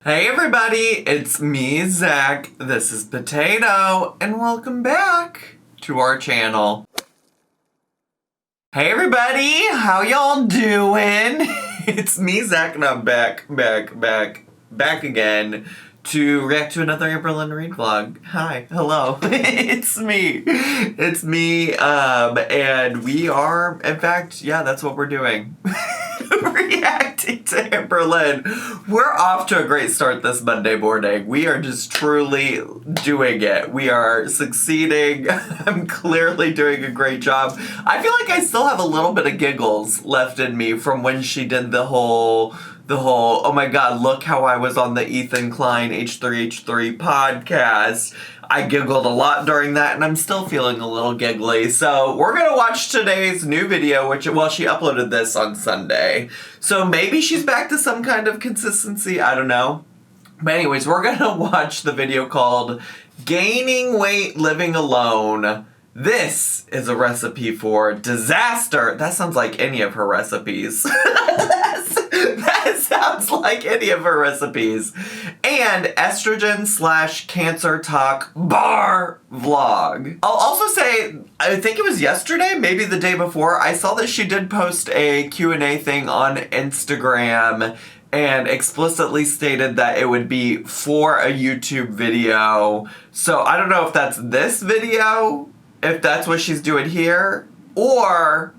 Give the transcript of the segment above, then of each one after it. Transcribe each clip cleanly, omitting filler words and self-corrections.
Hey everybody, it's me, Zach. This is Potato, and welcome back to our channel. Hey everybody, how y'all doing? It's me, Zach, and I'm back again to react to another Amberlynn read vlog. Hi, hello, it's me, and we are, in fact, yeah, that's what we're doing. Reacting to Amberlynn. We're off to a great start this Monday morning. We are just truly doing it. We are succeeding. I'm clearly doing a great job. I feel like I still have a little bit of giggles left in me from when she did the whole, oh my god, look how I was on the Ethan Klein H3H3 podcast. I giggled a lot during that, and I'm still feeling a little giggly. So we're gonna watch today's new video, she uploaded this on Sunday. So maybe she's back to some kind of consistency, I don't know. But anyways, we're gonna watch the video called Gaining Weight Living Alone. This is a recipe for disaster. That sounds like any of her recipes. That sounds like any of her recipes. And estrogen/cancer talk bar vlog. I'll also say, I think it was yesterday, maybe the day before, I saw that she did post a Q&A thing on Instagram and explicitly stated that it would be for a YouTube video. So I don't know if that's this video, if that's what she's doing here, or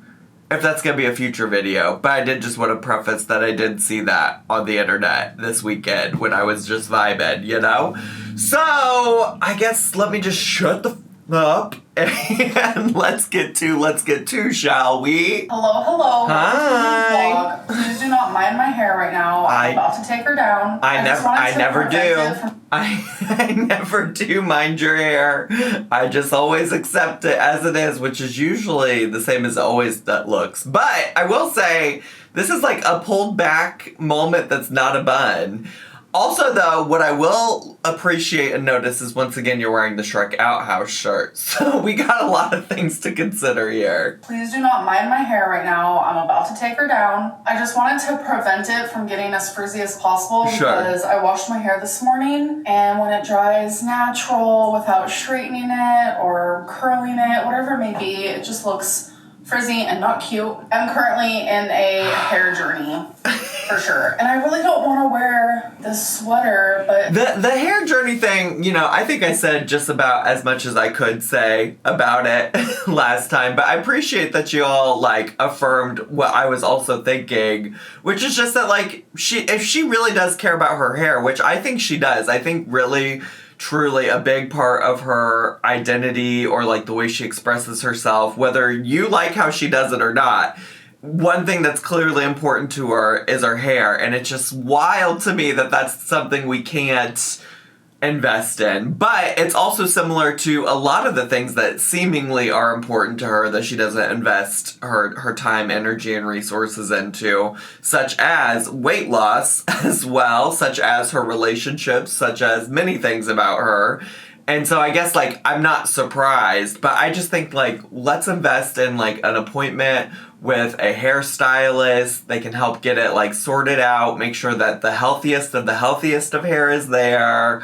if that's gonna be a future video. But I did just want to preface that I did see that on the internet this weekend when I was just vibing, you know? So, I guess let me just shut the f up and let's get to, shall we? Hello. Hi. Please do not mind my hair right now. I'm about to take her down. I never do. I never do mind your hair. I just always accept it as it is, which is usually the same as always that looks. But I will say, this is like a pulled back moment that's not a bun. Also, though, what I will appreciate and notice is, once again, you're wearing the Shrek Outhouse shirt. So we got a lot of things to consider here. Please do not mind my hair right now. I'm about to take her down. I just wanted to prevent it from getting as frizzy as possible because I washed my hair this morning, and when it dries natural without straightening it or curling it, whatever it may be, it just looks frizzy and not cute. I'm currently in a hair journey. For sure. And I really don't want to wear this sweater, but the hair journey thing, you know, I think I said just about as much as I could say about it last time, but I appreciate that you all, like, affirmed what I was also thinking, which is just that, like, if she really does care about her hair, which I think she does, I think really truly a big part of her identity, or like the way she expresses herself, whether you like how she does it or not, one thing that's clearly important to her is her hair, and it's just wild to me that that's something we can't invest in. But it's also similar to a lot of the things that seemingly are important to her that she doesn't invest her time, energy, and resources into, such as weight loss as well, such as her relationships, such as many things about her. And so I guess, like, I'm not surprised, but I just think, like, let's invest in, like, an appointment with a hairstylist. They can help get it, like, sorted out, make sure that the healthiest of hair is there,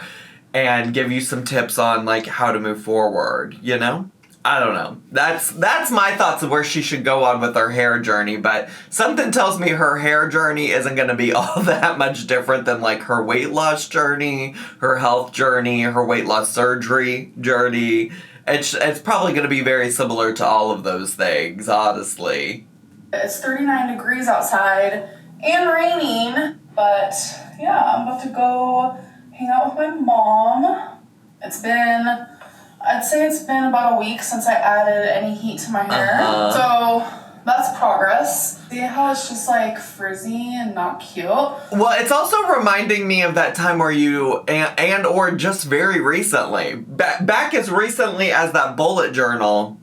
and give you some tips on, like, how to move forward, you know? I don't know. That's my thoughts of where she should go on with her hair journey, but something tells me her hair journey isn't going to be all that much different than, like, her weight loss journey, her health journey, her weight loss surgery journey. It's probably going to be very similar to all of those things, honestly. It's 39 degrees outside and raining, but yeah, I'm about to go hang out with my mom. I'd say it's been about a week since I added any heat to my hair. So that's progress. See how it's just, like, frizzy and not cute? Well, it's also reminding me of that time where you, or just very recently, back as recently as that bullet journal,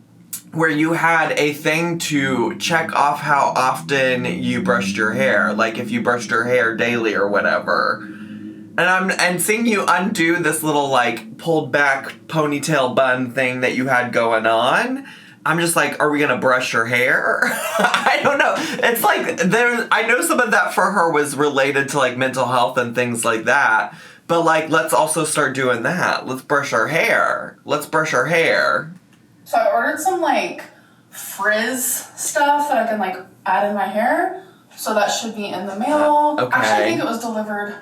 where you had a thing to check off how often you brushed your hair, like if you brushed your hair daily or whatever. And seeing you undo this little, like, pulled back ponytail bun thing that you had going on, I'm just like, are we gonna brush her hair? I don't know. It's like, I know some of that for her was related to like mental health and things like that. But like, let's also start doing that. Let's brush our hair. Let's brush our hair. So I ordered some like frizz stuff that I can like add in my hair. So that should be in the mail. Okay. Actually, I think it was delivered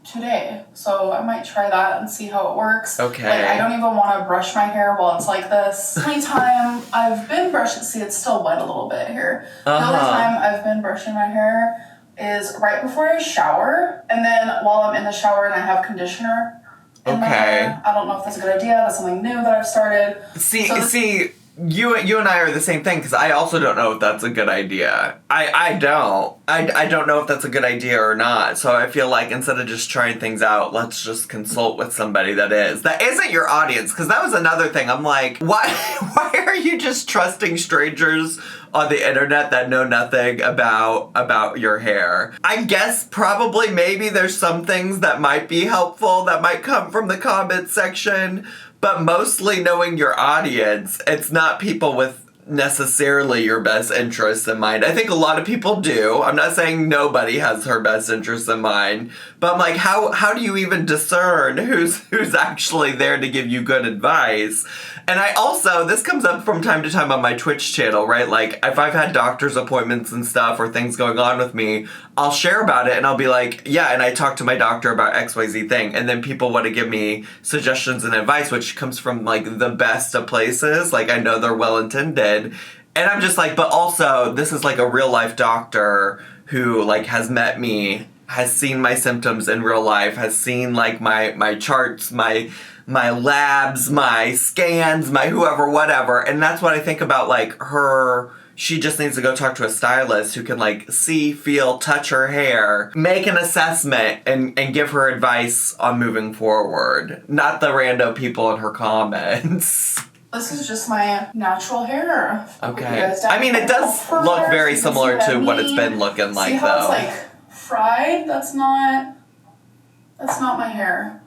today, so I might try that and see how it works. Okay. Like, I don't even want to brush my hair while it's like this. The only time I've been brushing, see, it's still wet a little bit here. The only time I've been brushing my hair is right before I shower, and then while I'm in the shower and I have conditioner in my hair. I don't know if that's a good idea. That's something new that I've started. See. You and I are the same thing, because I also don't know if that's a good idea. I don't know if that's a good idea or not. So I feel like instead of just trying things out, let's just consult with somebody that isn't your audience. Because that was another thing. I'm like, why are you just trusting strangers on the internet that know nothing about your hair? I guess probably maybe there's some things that might be helpful that might come from the comment section. But mostly knowing your audience, it's not people with necessarily your best interests in mind. I think a lot of people do. I'm not saying nobody has her best interests in mind. But I'm like, how do you even discern who's actually there to give you good advice? And I also, this comes up from time to time on my Twitch channel, right? Like, if I've had doctor's appointments and stuff or things going on with me, I'll share about it and I'll be like, yeah, and I talked to my doctor about XYZ thing. And then people want to give me suggestions and advice, which comes from, like, the best of places. Like, I know they're well-intended. And I'm just like, but also, this is, like, a real-life doctor who, like, has met me, has seen my symptoms in real life, has seen, like, my charts, my labs, my scans, my whoever, whatever. And that's what I think about, like, her. She just needs to go talk to a stylist who can, like, see, feel, touch her hair, make an assessment, and give her advice on moving forward. Not the random people in her comments. This is just my natural hair. Okay. I mean, it does look very similar to what it's been looking like, though. See how it's, like, fried? That's not my hair.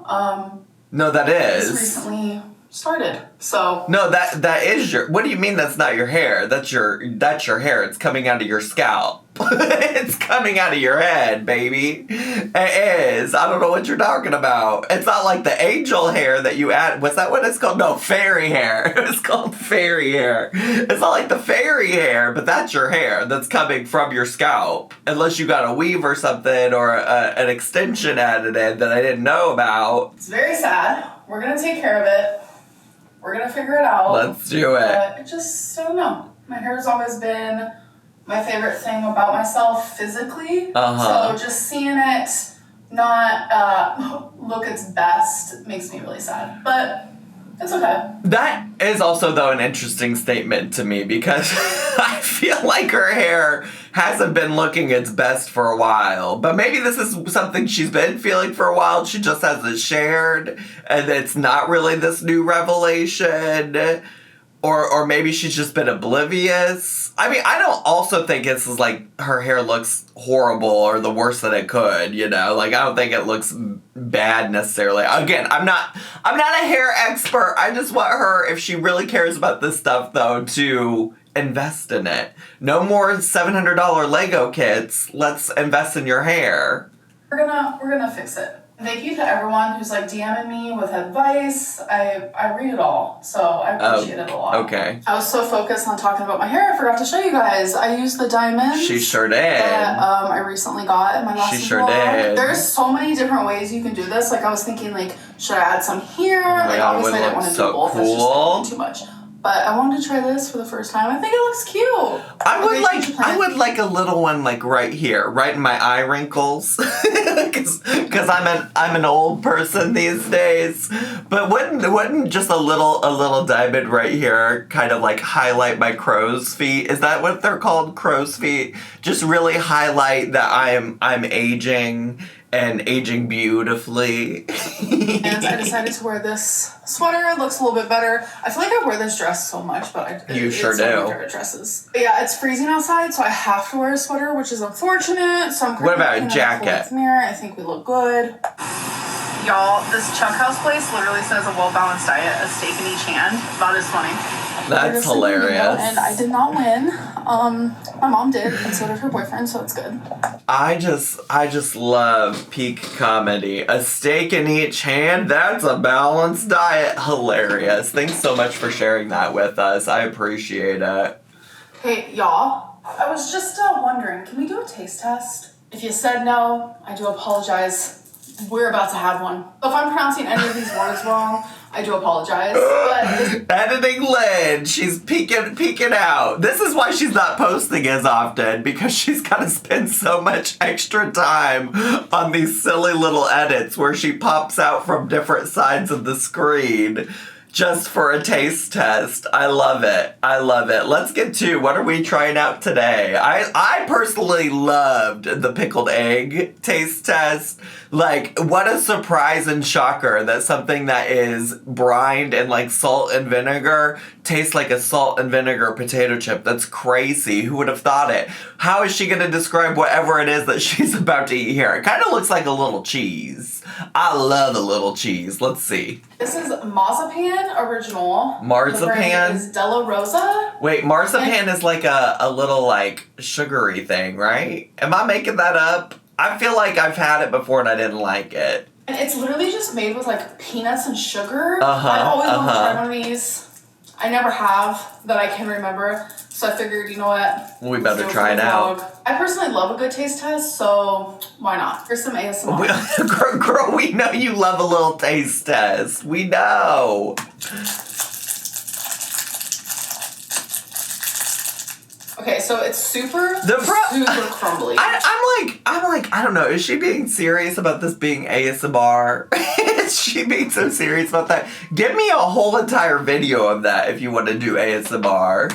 No, that is. It's recently started, so. No, that is your. What do you mean that's not your hair? That's your hair. It's coming out of your scalp. It's coming out of your head, baby. It is. I don't know what you're talking about. It's not like the angel hair that you add. Was that what it's called? No, fairy hair. It's called fairy hair. It's not like the fairy hair, but that's your hair that's coming from your scalp. Unless you got a weave or something or an extension added in that I didn't know about. It's very sad. We're going to take care of it. We're going to figure it out. Let's do it. But I don't know. My hair's always been my favorite thing about myself physically. So just seeing it not look its best makes me really sad. But it's okay. That is also, though, an interesting statement to me because I feel like her hair hasn't been looking its best for a while. But maybe this is something she's been feeling for a while. She just hasn't shared. And it's not really this new revelation. Or maybe she's just been oblivious. I mean, I don't also think it's like her hair looks horrible or the worst that it could, you know? Like, I don't think it looks bad necessarily. Again, I'm not a hair expert. I just want her, if she really cares about this stuff, though, to invest in it. No more $700 Lego kits. Let's invest in your hair. We're gonna fix it. Thank you to everyone who's like DMing me with advice. I read it all, so I appreciate it a lot. Okay. I was so focused on talking about my hair, I forgot to show you guys. I used the diamonds. She sure did. That I recently got in my last vlog. She sure did. There's so many different ways you can do this. Like I was thinking, like, should I add some here? Like obviously I didn't want to do both. That's just too much. But I wanted to try this for the first time. I think it looks cute. I would like a little one like right here, right in my eye wrinkles, because I'm an old person these days. But wouldn't just a little diamond right here kind of like highlight my crow's feet? Is that what they're called, crow's feet? Just really highlight that I'm aging. And aging beautifully. And I decided to wear this sweater. It looks a little bit better. I feel like I wear this dress so much, but it's one of my favorite dresses. But yeah, it's freezing outside, so I have to wear a sweater, which is unfortunate. So I'm what about a jacket? Mirror. I think we look good. Y'all, this Chuck House place literally says a well-balanced diet, a steak in each hand. That is funny. That's hilarious. And I did not win. My mom did, and so did her boyfriend, so it's good. I just love peak comedy. A steak in each hand, that's a balanced diet. Hilarious. Thanks so much for sharing that with us. I appreciate it. Hey, y'all. I was just wondering, can we do a taste test? If you said no, I do apologize. We're about to have one. If I'm pronouncing any of these words wrong, I do apologize. But Editing Lynn, she's peeking out. This is why she's not posting as often, because she's got to spend so much extra time on these silly little edits where she pops out from different sides of the screen just for a taste test. I love it. I love it. Let's get to what are we trying out today. I personally loved the pickled egg taste test. Like, what a surprise and shocker that something that is brined in like salt and vinegar tastes like a salt and vinegar potato chip. That's crazy. Who would have thought it? How is she going to describe whatever it is that she's about to eat here? It kind of looks like a little cheese. I love a little cheese. Let's see. This is marzipan original. Marzipan? The brand is Della Rosa. Wait, marzipan is like a little like sugary thing, right? Am I making that up? I feel like I've had it before and I didn't like it. And it's literally just made with like peanuts and sugar. I've always wanted to try one of these. I never have that I can remember. So I figured, you know what? We better try it out. I personally love a good taste test, so why not? Here's some ASMR. Girl, we know you love a little taste test. We know. Okay, so it's super crumbly. I'm like, I don't know. Is she being serious about this being ASMR? Is she being so serious about that? Give me a whole entire video of that if you want to do ASMR.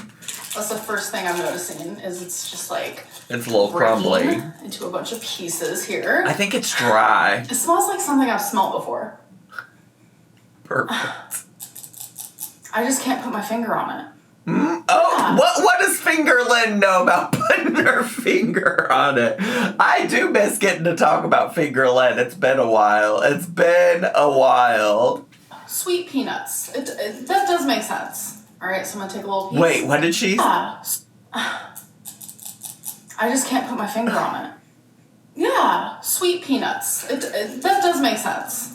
That's the first thing I'm noticing is it's just like it's a little crumbly into a bunch of pieces here. I think it's dry. It smells like something I've smelled before. Perfect. I just can't put my finger on it. Oh, yeah. What does Fingerlyn know about putting her finger on it? I do miss getting to talk about Fingerlyn. It's been a while. Sweet peanuts. That does make sense. All right, so I'm gonna take a little piece. Wait, what did she say? I just can't put my finger on it. Yeah, sweet peanuts. That does make sense.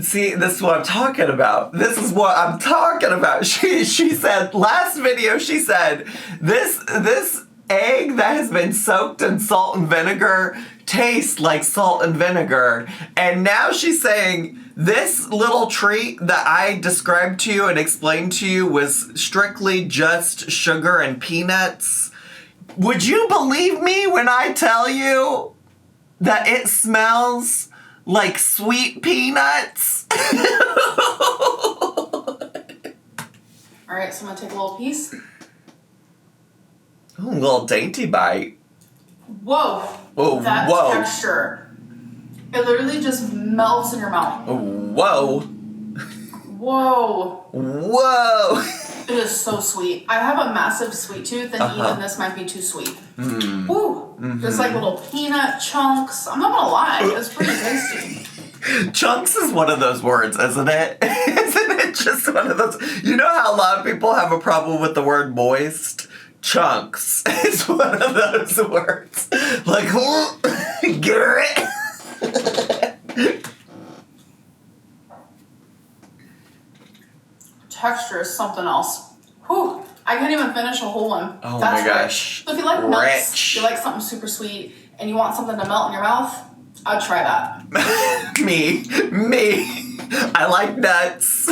See, this is what I'm talking about. This is what I'm talking about. She said, last video, she said, this egg that has been soaked in salt and vinegar tastes like salt and vinegar. And now she's saying, this little treat that I described to you and explained to you was strictly just sugar and peanuts. Would you believe me when I tell you that it smells like sweet peanuts? Alright, so I'm gonna take a little piece. Ooh, a little dainty bite. Whoa. Oh, that whoa. texture. It literally just melts in your mouth. Whoa. Whoa. Whoa. It is so sweet. I have a massive sweet tooth, and even this might be too sweet. Mm. Woo. Mm-hmm. There's like little peanut chunks. I'm not gonna lie, it's pretty tasty. Chunks is one of those words, isn't it? Isn't it just one of those? You know how a lot of people have a problem with the word moist? Chunks is one of those words. Like, Garrett. Texture is something else. Whew. I can't even finish a whole one. Oh That's my gosh. Rich. So if you like nuts, you like something super sweet, and you want something to melt in your mouth, I'd try that. Me. I like nuts.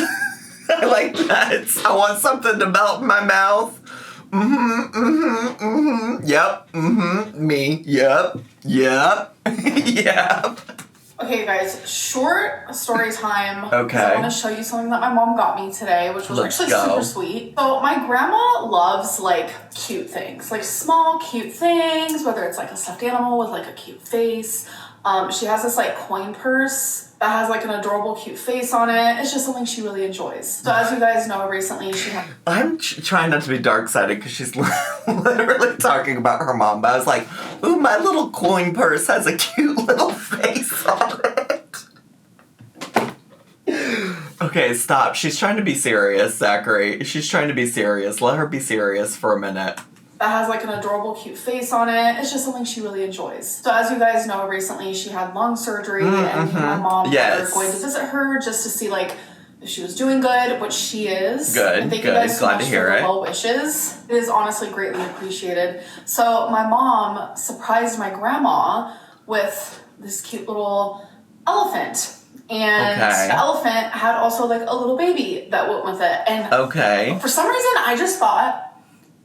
I like nuts. I want something to melt in my mouth. Yep. Me. Yep. Yep. Okay, guys, short story time. Okay. I want to show you something that my mom got me today, which was actually super sweet. So my grandma loves like cute things, like small cute things, whether it's like a stuffed animal with like a cute face. She has this like coin purse that has like an adorable cute face on it. It's just something she really enjoys. So as you guys know, recently she had... I'm trying not to be dark-sided because she's literally talking about her mom. But I was like, ooh, my little coin purse has a cute little face on it. Okay, stop. She's trying to be serious, Zachary. She's trying to be serious. Let her be serious for a minute. That has like an adorable, cute face on it. It's just something she really enjoys. So as you guys know, recently she had lung surgery, and my mom were going to visit her just to see like if she was doing good, which she is. Good, and thank you guys so glad much to hear for it. the well wishes. It is honestly greatly appreciated. So my mom surprised my grandma with this cute little elephant. And the elephant had also like a little baby that went with it. And for some reason, I just thought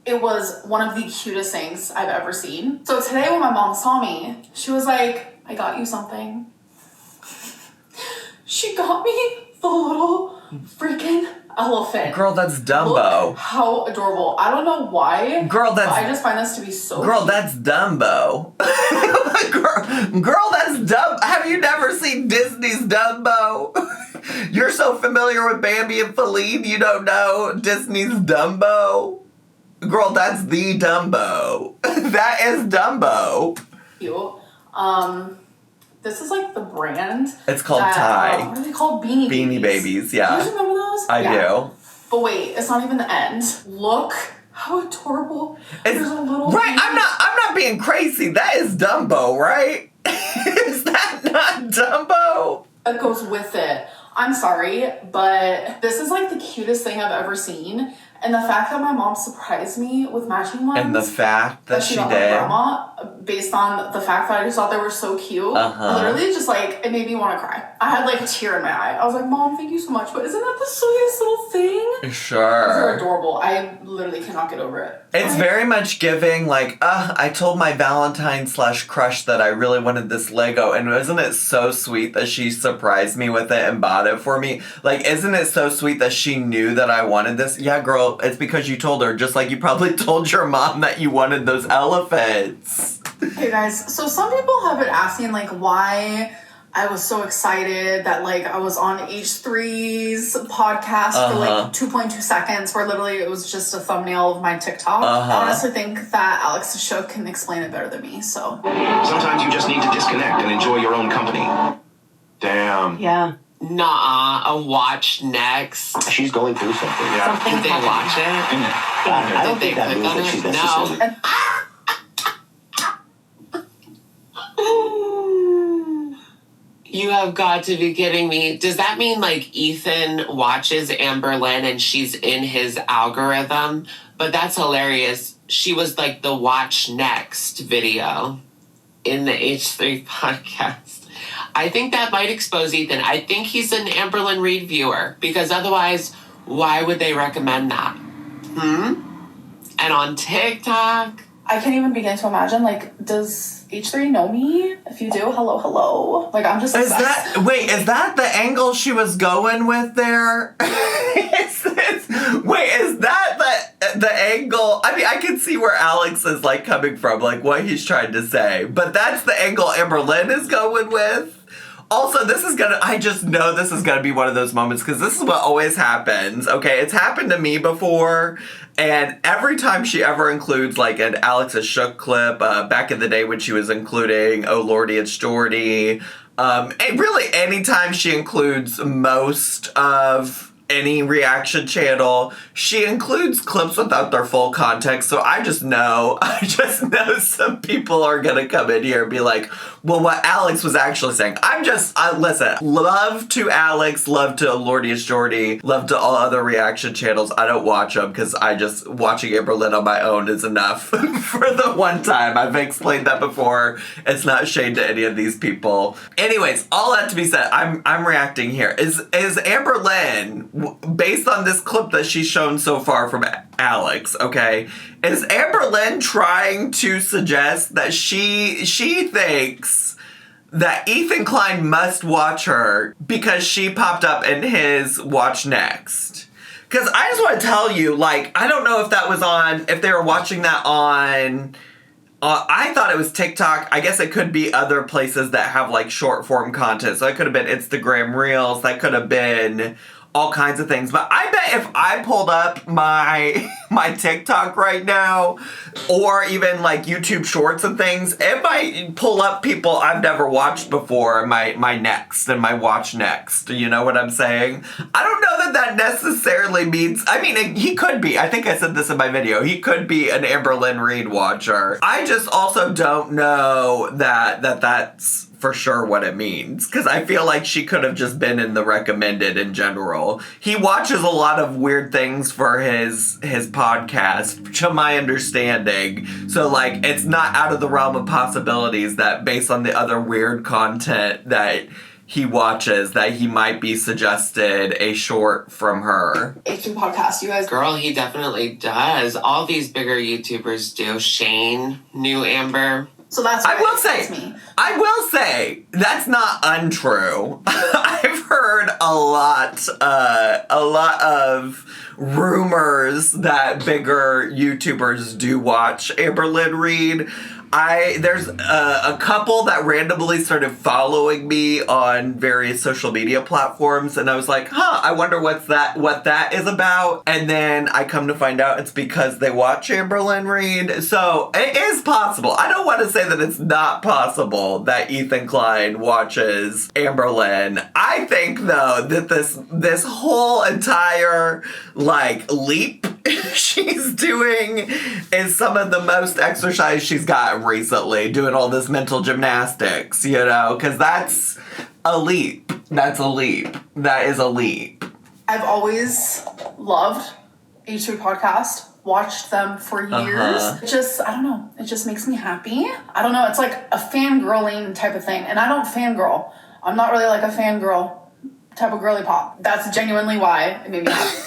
it was one of the cutest things I've ever seen. So today when my mom saw me, she was like, I got you something. She got me the little freaking elephant. Girl, that's Dumbo. Look how adorable. I don't know why. Girl, that's... I just find this to be so Girl, cute. that's Dumbo. girl, that's Dumbo. Have you never seen Disney's Dumbo? You're so familiar with Bambi and Feline, you don't know Disney's Dumbo? Girl, that's the Dumbo. That is Dumbo. Cute. This is like the brand. It's called Thai. What are they called? Beanie Babies. Beanie Babies, yeah. Do you guys remember those? I do. But wait, it's not even the end. Look how adorable. There's a little right, baby. I'm not being crazy. That is Dumbo, right? Is that not Dumbo? That goes with it. I'm sorry, but this is like the cutest thing I've ever seen. And the fact that my mom surprised me with matching ones. And the fact that she got did. My grandma, based on the fact that I just thought they were so cute. Literally just like, it made me want to cry. I had like a tear in my eye. I was like, Mom, thank you so much. But isn't that the sweetest little thing? Sure. They're adorable. I literally cannot get over it. It's very much giving, like, I told my Valentine/crush that I really wanted this Lego, and isn't it so sweet that she surprised me with it and bought it for me? Like, isn't it so sweet that she knew that I wanted this? Yeah, girl, it's because you told her, just like you probably told your mom that you wanted those elephants. Hey guys, so some people have been asking, like, why I was so excited that, like, I was on H3's podcast for, like, 2.2 seconds, where literally it was just a thumbnail of my TikTok. I honestly think that Alex the Show can explain it better than me, so. Sometimes you just need to disconnect and enjoy your own company. Damn. Yeah. Nah, a watch next. She's going through something. Yeah. Did they watch it? I don't think that means that she's necessarily... You have got to be kidding me. Does that mean, like, Ethan watches Amberlynn and she's in his algorithm? But that's hilarious. She was, like, the watch next video in the H3 podcast. I think that might expose Ethan. I think he's an Amberlynn Reid viewer, because otherwise, why would they recommend that? And on TikTok... I can't even begin to imagine, like, does H3 know me? If you do, hello. Like, I'm just is that the angle she was going with there? Is that the angle? I mean, I can see where Alex is, like, coming from, like, what he's trying to say. But that's the angle Amberlynn is going with? Also, I just know this is gonna be one of those moments, because this is what always happens, okay? It's happened to me before, and every time she ever includes, like, an Alex is Shook clip, back in the day when she was including Oh Lordy, It's Jordy, and really anytime she includes most of any reaction channel, she includes clips without their full context. So I just know some people are gonna come in here and be like, well, what Alex was actually saying. Listen, love to Alex, love to Lordy is Jordy, love to all other reaction channels. I don't watch them because watching Amberlynn on my own is enough for the one time. I've explained that before. It's not shade to any of these people. Anyways, all that to be said, I'm reacting here. Is Amberlynn, based on this clip that she's shown so far from Alex, okay, is Amberlynn trying to suggest that she thinks that Ethan Klein must watch her because she popped up in his Watch Next? Because I just want to tell you, like, I don't know if they were watching that on... I thought it was TikTok. I guess it could be other places that have, like, short form content. So it could have been Instagram Reels. That could have been all kinds of things. But I bet if I pulled up my my TikTok right now, or even like YouTube Shorts and things, it might pull up people I've never watched before, my next and my watch next. You know what I'm saying? I don't know that necessarily means, I mean, he could be. I think I said this in my video. He could be an Amberlynn Reid watcher. I just also don't know that's for sure what it means, because I feel like she could have just been in the recommended in general. He watches a lot of weird things for his podcast, to my understanding. So, like, it's not out of the realm of possibilities that based on the other weird content that he watches, that he might be suggested a short from her. HQ podcast, you guys. Girl, he definitely does. All these bigger YouTubers do. Shane knew Amber. So that's I will say that's not untrue. I've heard a lot of rumors that bigger YouTubers do watch Amberlynn Reid. There's a couple that randomly started following me on various social media platforms, and I was like, I wonder what that is about. And then I come to find out it's because they watch Amberlynn Reid. So it is possible. I don't want to say that it's not possible that Ethan Klein watches Amberlynn. I think though that this whole entire like leap she's doing is some of the most exercise she's gotten recently, doing all this mental gymnastics, you know, because that's a leap. That is a leap. I've always loved H3 podcast, watched them for years. It just, I don't know, it just makes me happy. I don't know, it's like a fangirling type of thing, and I don't fangirl. I'm not really like a fangirl type of girly pop. That's genuinely why it made me happy.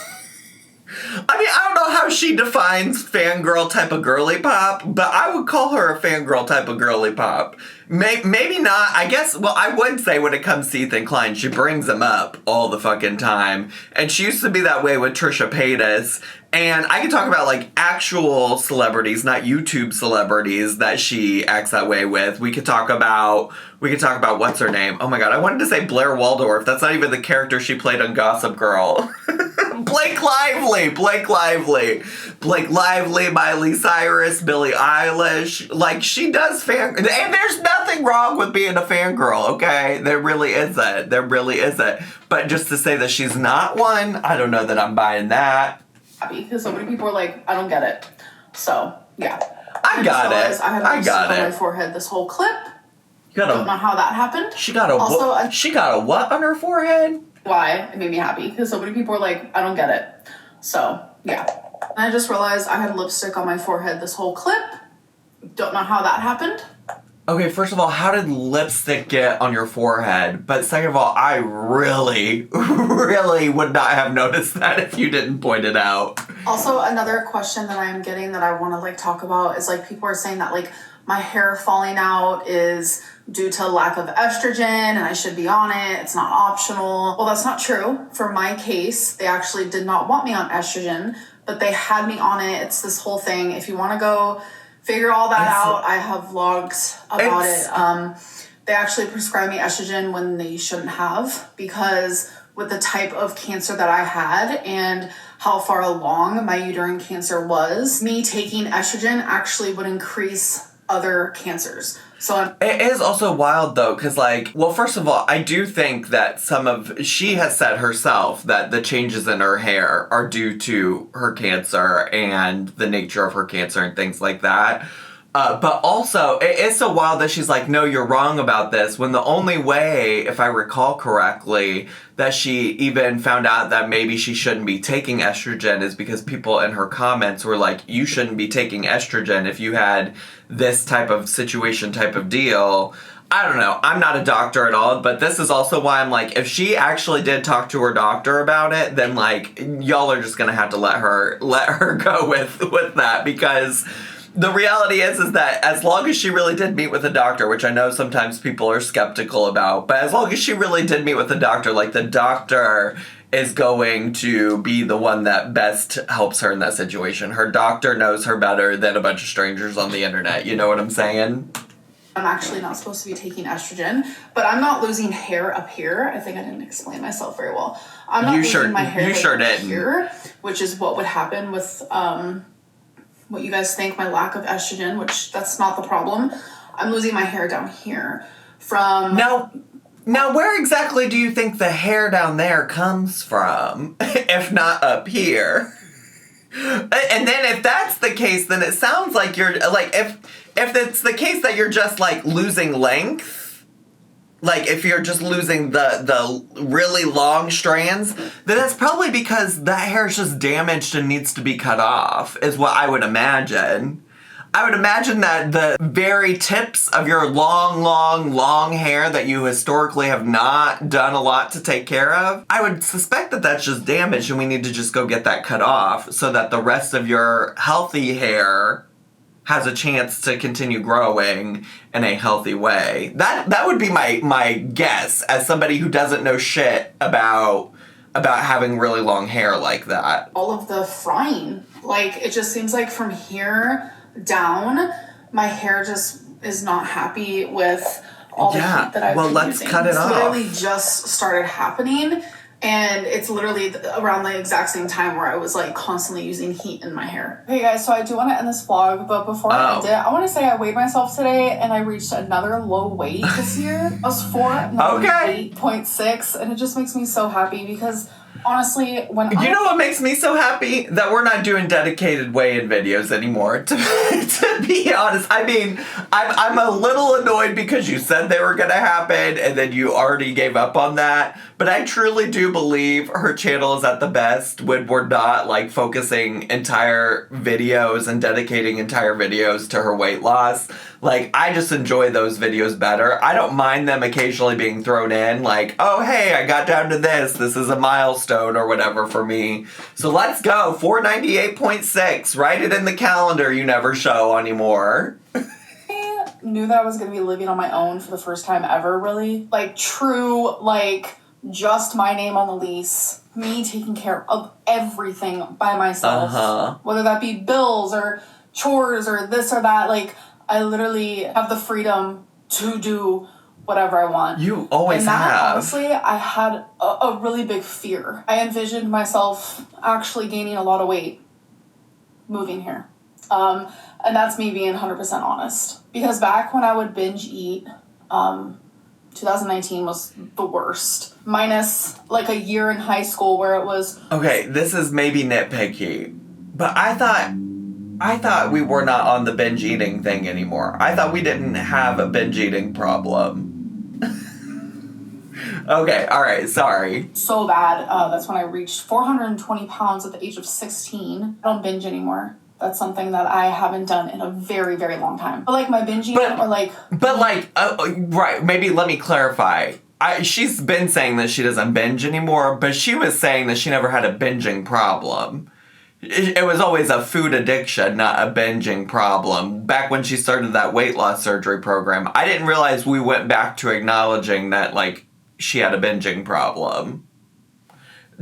I mean, I don't know how she defines fangirl type of girly pop, but I would call her a fangirl type of girly pop. Maybe not. I guess, well, I would say when it comes to Ethan Klein, she brings him up all the fucking time. And she used to be that way with Trisha Paytas. And I can talk about, like, actual celebrities, not YouTube celebrities that she acts that way with. We could talk about what's her name? Oh my god, I wanted to say Blair Waldorf. That's not even the character she played on Gossip Girl. Blake Lively, Miley Cyrus, Billie Eilish. Like, she does and there's nothing wrong with being a fangirl, okay? There really isn't. But just to say that she's not one, I don't know that I'm buying that. Because so many people are like, I don't get it. So, yeah. I got it. I got it. On my forehead this whole clip. Don't know how that happened. She got a what on her forehead? Why? It made me happy. Because so many people are like, I don't get it. So, yeah. And I just realized I had lipstick on my forehead this whole clip. Don't know how that happened. Okay, first of all, how did lipstick get on your forehead? But second of all, I really, really would not have noticed that if you didn't point it out. Also, another question that I'm getting that I want to, like, talk about is, like, people are saying that, like, my hair falling out is due to lack of estrogen and I should be on it. It's not optional. Well, that's not true. For my case, they actually did not want me on estrogen, but they had me on it. It's this whole thing. If you want to go figure all that out, I have vlogs about it. They actually prescribed me estrogen when they shouldn't have, because with the type of cancer that I had and how far along my uterine cancer was, me taking estrogen actually would increase other cancers. So it is also wild though, because like, well, first of all, I do think that she has said herself that the changes in her hair are due to her cancer and the nature of her cancer and things like that. But also, it is so wild that she's like, no, you're wrong about this, when the only way, if I recall correctly, that she even found out that maybe she shouldn't be taking estrogen is because people in her comments were like, you shouldn't be taking estrogen if you had this type of situation type of deal. I don't know. I'm not a doctor at all, but this is also why I'm like, if she actually did talk to her doctor about it, then like, y'all are just gonna have to let her go with that, because the reality is that as long as she really did meet with a doctor, which I know sometimes people are skeptical about, but as long as she really did meet with a doctor, like, the doctor is going to be the one that best helps her in that situation. Her doctor knows her better than a bunch of strangers on the internet. You know what I'm saying? I'm actually not supposed to be taking estrogen, but I'm not losing hair up here. I think I didn't explain myself very well. I'm not losing my hair up here, which is what would happen with what you guys think, my lack of estrogen, which that's not the problem. I'm losing my hair down here from... Now, where exactly do you think the hair down there comes from, if not up here? And then if that's the case, then it sounds like you're, like, if it's the case that you're just, like, losing length, like, if you're just losing the really long strands, then that's probably because that hair is just damaged and needs to be cut off, is what I would imagine. I would imagine that the very tips of your long hair that you historically have not done a lot to take care of, I would suspect that that's just damaged and we need to just go get that cut off so that the rest of your healthy hair has a chance to continue growing in a healthy way. That would be my guess as somebody who doesn't know shit about having really long hair like that. All of the frying, like, it just seems like from here down, my hair just is not happy with all the heat that I've been let's using. cut it off. It's literally just started happening, and it's literally around the exact same time where I was like constantly using heat in my hair. Hey guys, so I do want to end this vlog, but before I end it, I want to say I weighed myself today and I reached another low weight this year. I was 498.6, and it just makes me so happy because honestly, you know what makes me so happy? That we're not doing dedicated weigh-in videos anymore. To be honest, I mean, I'm a little annoyed because you said they were gonna happen and then you already gave up on that. But I truly do believe her channel is at the best when we're not like focusing entire videos and dedicating entire videos to her weight loss. Like, I just enjoy those videos better. I don't mind them occasionally being thrown in, like, oh, hey, I got down to this. This is a milestone or whatever for me. So let's go. 498.6. Write it in the calendar you never show anymore. I knew that I was going to be living on my own for the first time ever, really. Like, true, like, just my name on the lease. Me taking care of everything by myself. Whether that be bills or chores or this or that, like... I literally have the freedom to do whatever I want. You always have. Honestly, I had a really big fear. I envisioned myself actually gaining a lot of weight moving here. And that's me being 100% honest. Because back when I would binge eat, 2019 was the worst. Minus like a year in high school where it was... Okay, this is maybe nitpicky, but I thought we were not on the binge eating thing anymore. I thought we didn't have a binge eating problem. Okay, alright, sorry. So bad. That's when I reached 420 pounds at the age of 16. I don't binge anymore. That's something that I haven't done in a very, very long time. But like my binge eating right, maybe let me clarify. She's been saying that she doesn't binge anymore, but she was saying that she never had a binging problem. It was always a food addiction, not a binging problem. Back when she started that weight loss surgery program, I didn't realize we went back to acknowledging that, like, she had a binging problem.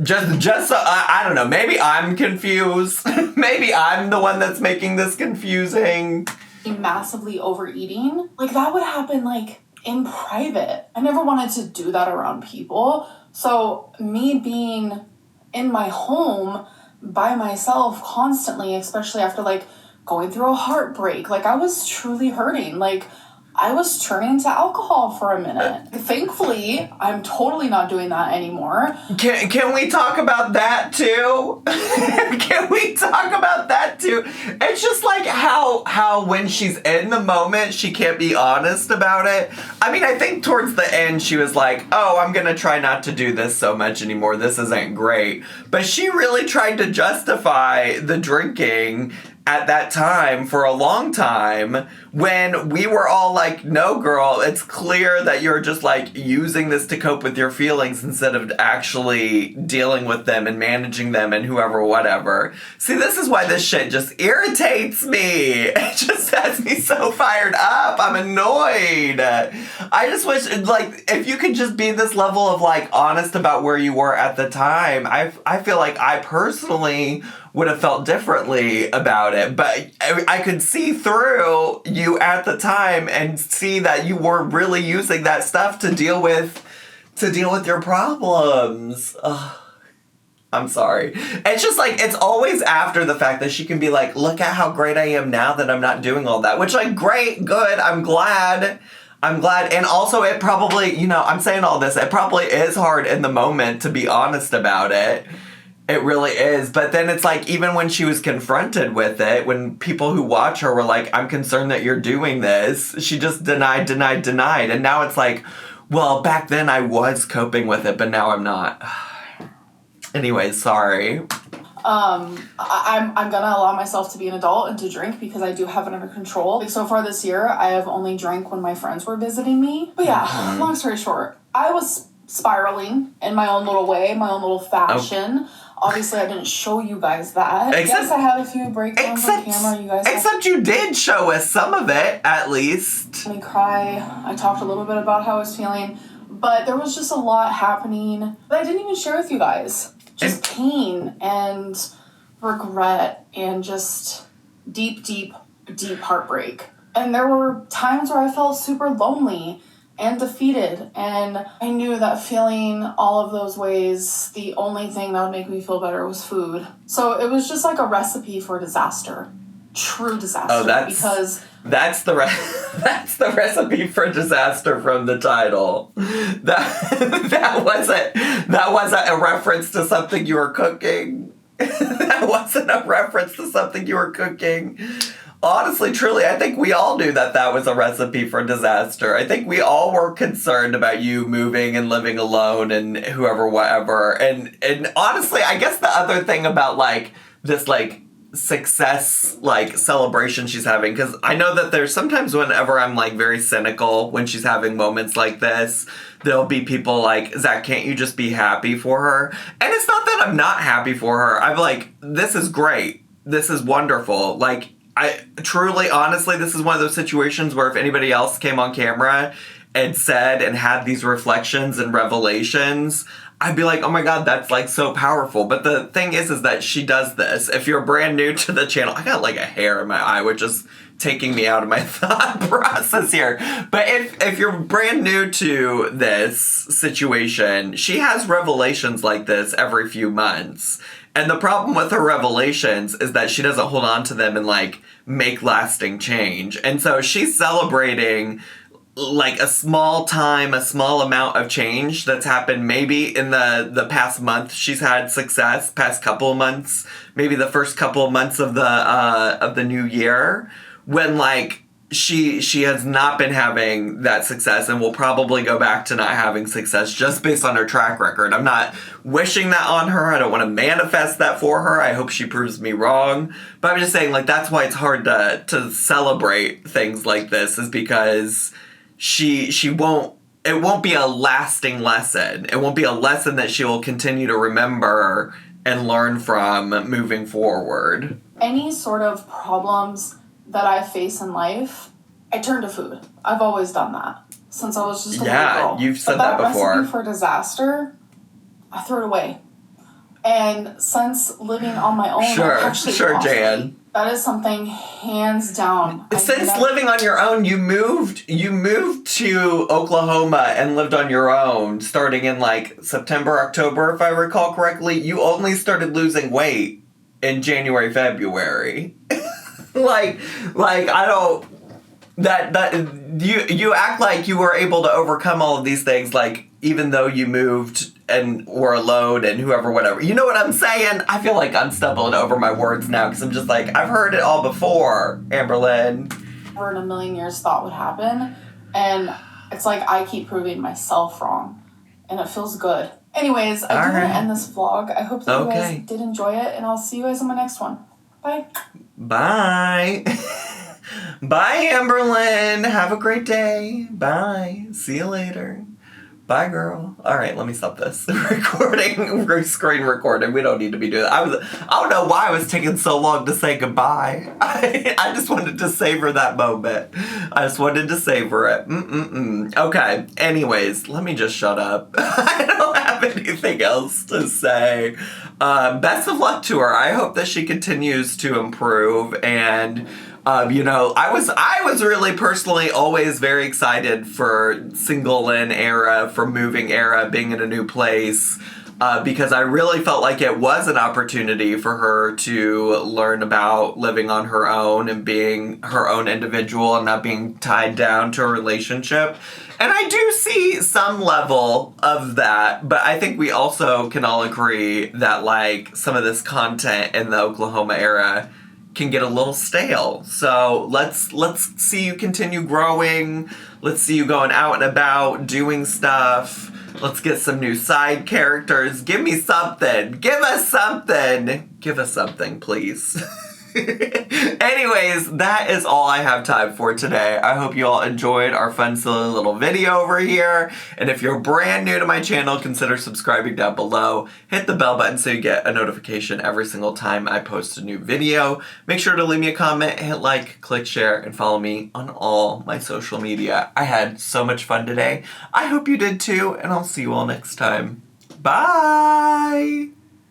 Just so, I don't know, maybe I'm confused. Maybe I'm the one that's making this confusing. Massively overeating. Like, that would happen, like, in private. I never wanted to do that around people. So, me being in my home... by myself constantly, especially after like going through a heartbreak. Like I was truly hurting. Like I was turning to alcohol for a minute. Thankfully, I'm totally not doing that anymore. Can we talk about that too? Can we talk about that too? It's just like how when she's in the moment, she can't be honest about it. I mean, I think towards the end, she was like, oh, I'm gonna try not to do this so much anymore. This isn't great. But she really tried to justify the drinking at that time for a long time when we were all like, no, girl, it's clear that you're just like using this to cope with your feelings instead of actually dealing with them and managing them and whoever, whatever. See, this is why this shit just irritates me. It just has me so fired up. I'm annoyed. I just wish, like, if you could just be this level of like honest about where you were at the time, I feel like I personally would have felt differently about it it. But I could see through you at the time and see that you were really using that stuff to deal with your problems. Ugh. I'm sorry. It's just like, it's always after the fact that she can be like, look at how great I am now that I'm not doing all that. Which, like, great, good, I'm glad. And also it probably, I'm saying all this, it probably is hard in the moment to be honest about it. It really is. But then it's like, even when she was confronted with it, when people who watch her were like, I'm concerned that you're doing this, she just denied. And now it's like, well, back then I was coping with it, but now I'm not. Anyways, sorry. I'm gonna allow myself to be an adult and to drink because I do have it under control. Like, so far this year, I have only drank when my friends were visiting me. But yeah, long story short, I was spiraling in my own little way, my own little fashion. Obviously, I didn't show you guys that. Yes, I had a few breakdowns on camera. You guys except you did show us some of it, at least. Made me cry. I talked a little bit about how I was feeling. But there was just a lot happening that I didn't even share with you guys. Just pain and regret and just deep, deep, deep heartbreak. And there were times where I felt super lonely and defeated. And I knew that feeling all of those ways, the only thing that would make me feel better was food. So it was just like a recipe for disaster. True disaster. Oh, because that's the recipe for disaster from the title. That wasn't a reference to something you were cooking. That wasn't a reference to something you were cooking. Honestly, truly, I think we all knew that was a recipe for disaster. I think we all were concerned about you moving and living alone and whoever, whatever. And honestly, I guess the other thing about like this like success like celebration she's having, because I know that there's sometimes whenever I'm like very cynical when she's having moments like this, there'll be people like, Zach, can't you just be happy for her? And it's not that I'm not happy for her. I'm like, this is great, this is wonderful. Like, I truly, honestly, this is one of those situations where if anybody else came on camera and said and had these reflections and revelations, I'd be like, oh my God, that's like so powerful. But the thing is that she does this. If you're brand new to the channel, I got like a hair in my eye, which is taking me out of my thought process here. But if you're brand new to this situation, she has revelations like this every few months. And the problem with her revelations is that she doesn't hold on to them and like make lasting change. And so she's celebrating like a small amount of change that's happened maybe in the past month. She's had success, past couple of months, maybe the first couple of months of the new year, when like she has not been having that success and will probably go back to not having success just based on her track record. I'm not wishing that on her. I don't want to manifest that for her. I hope she proves me wrong. But I'm just saying, like, that's why it's hard to celebrate things like this, is because it won't be a lasting lesson. It won't be a lesson that she will continue to remember and learn from moving forward. Any sort of problems that I face in life, I turn to food. I've always done that since I was just a little girl. Yeah, you've said that before. Recipe for disaster, I threw it away. And since living on my own, Sure, Jan. That is something hands down. Since living on your own, you moved to Oklahoma and lived on your own starting in like September, October, if I recall correctly. You only started losing weight in January, February. like I don't, that you act like you were able to overcome all of these things, like even though you moved and were alone and whoever, whatever. You know what I'm saying? I feel like I'm stumbling over my words now because I'm just like, I've heard it all before, Amberlynn. Never in a million years thought would happen. And it's like I keep proving myself wrong. And it feels good. Anyways, I do want to end this vlog. I hope that you guys did enjoy it. And I'll see you guys in my next one. Bye. Bye. Bye, Amberlynn. Have a great day. Bye. See you later. Bye, girl. All right, let me stop this screen recording. We don't need to be doing that. I don't know why I was taking so long to say goodbye. I just wanted to savor that moment. I just wanted to savor it. Okay. Anyways, let me just shut up. I don't have anything nothing else to say. Best of luck to her. I hope that she continues to improve. And, I was really personally always very excited for single Lynn era, for moving era, being in a new place. Because I really felt like it was an opportunity for her to learn about living on her own and being her own individual and not being tied down to a relationship. And I do see some level of that, but I think we also can all agree that, like, some of this content in the Oklahoma era can get a little stale. So let's see you continue growing. Let's see you going out and about, doing stuff. Let's get some new side characters. Give me something. Give us something. Give us something, please. Anyways, that is all I have time for today. I hope you all enjoyed our fun, silly little video over here. And if you're brand new to my channel, consider subscribing down below. Hit the bell button so you get a notification every single time I post a new video. Make sure to leave me a comment, hit like, click share, and follow me on all my social media. I had so much fun today. I hope you did too, and I'll see you all next time. Bye!